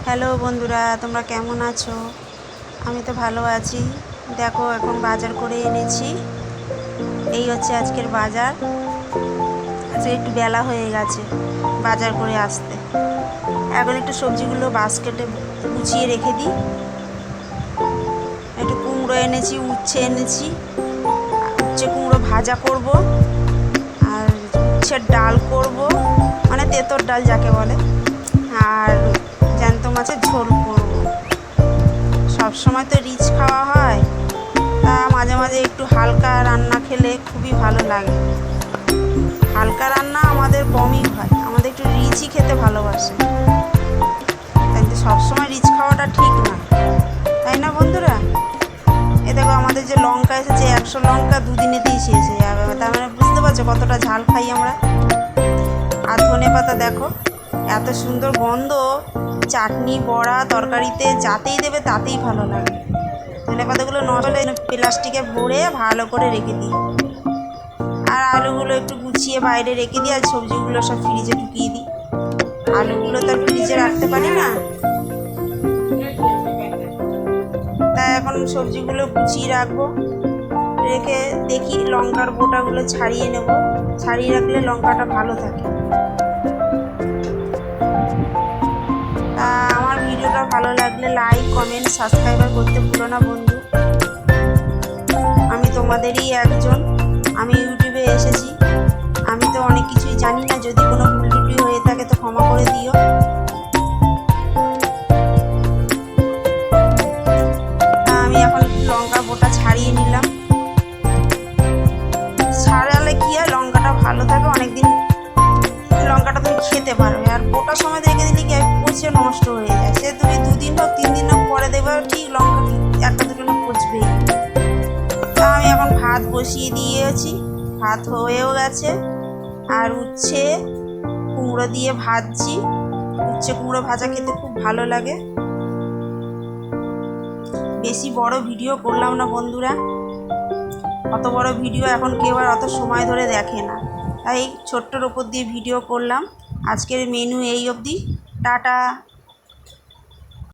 Hello বন্ধুরা, তোমরা কেমন আছো? আমি তো ভালো আছি। দেখো এখন বাজার করে এনেছি। এই হচ্ছে আজকের বাজার। আজকে একটু বেলা হয়ে গেছে বাজার করে আসতে। এখন একটু সবজিগুলো বাস্কেটে গুছিয়ে রেখে দিই। একটু কুমড়ো এনেছি, উচ্ছে এনেছি। উচ্ছে কুমড়ো ভাজা করব, আর উচ্ছের ডাল করব, মানে তেঁতোর ডাল যাকে বলে, আর জ্যান্ত মাছের ঝোল করব। সব সময় তো রিচ খাওয়া হয়, তা মাঝে মাঝে একটু হালকা রান্না খেলে খুবই ভালো লাগে। হালকা রান্না আমাদের কমই হয়, আমাদের একটু রিচই খেতে ভালোবাসে। তাই তো সবসময় রিচ খাওয়াটা ঠিক না, তাই না বন্ধুরা? এ দেখো আমাদের যে লঙ্কা এসেছে, 100 লঙ্কা দুদিনেতেই শেষ হয়ে যাবে। তার মানে বুঝতে পারছো কতটা ঝাল খাই আমরা। আর ধনে পাতা দেখো, এত সুন্দর গন্ধ। চাটনি, বড়া, তরকারিতে যাতেই দেবে তাতেই ভালো লাগে। ধনে পাতাগুলো নষ্ট হলে প্লাস্টিকে ভরে ভালো করে রেখে দিই। আর আলুগুলো একটু গুছিয়ে বাইরে রেখে দিই, আর সবজিগুলো সব ফ্রিজে ঢুকিয়ে দিই। আলুগুলো তো আর ফ্রিজে রাখতে পারি না, তাই এখন সবজিগুলো গুছিয়ে রাখবো। রেখে দেখি লঙ্কার বোটাগুলো ছাড়িয়ে নেব, ছাড়িয়ে রাখলে লঙ্কাটা ভালো থাকে। তা আমার ভিডিওটা ভালো লাগলে লাইক, কমেন্ট, সাবস্ক্রাইবার করতে ভুলো না বন্ধু। আমি তোমাদেরই একজন। আমি ইউটিউবে এসেছি, আমি তো অনেক কিছুই জানি না। যদি কোনো ভুল ত্রুটি হয়ে থাকে তো ক্ষমা করে দিও। তা আমি এখন লঙ্কার বোটা ছাড়িয়ে নিলাম। ছাড়ালে কি হয়, লঙ্কাটা ভালো থাকে, অনেকদিন লঙ্কাটা তুমি খেতে পারবে। আর বোটার সময় রেখে দিলে কি হয়, পচে নষ্ট হয়ে যায়। সে তুমি 2 দিন হোক 3 দিন হোক পরে দেখবে ঠিক লঙ্কা একটা দুটো না পচবেই। তা আমি এখন ভাত বসিয়ে দিয়েছি, ভাত হয়েও গেছে। আর উচ্ছে কুমড়ো দিয়ে ভাজছি। উচ্ছে কুমড়ো ভাজা খেতে খুব ভালো লাগে। বেশি বড় ভিডিও করলাম না বন্ধুরা, অত বড় ভিডিও এখন কেউ আর অত সময় ধরে দেখে না, তাই ছোট্টর ওপর দিয়ে ভিডিও করলাম। আজকের মেনু এই অবধি। টাটা।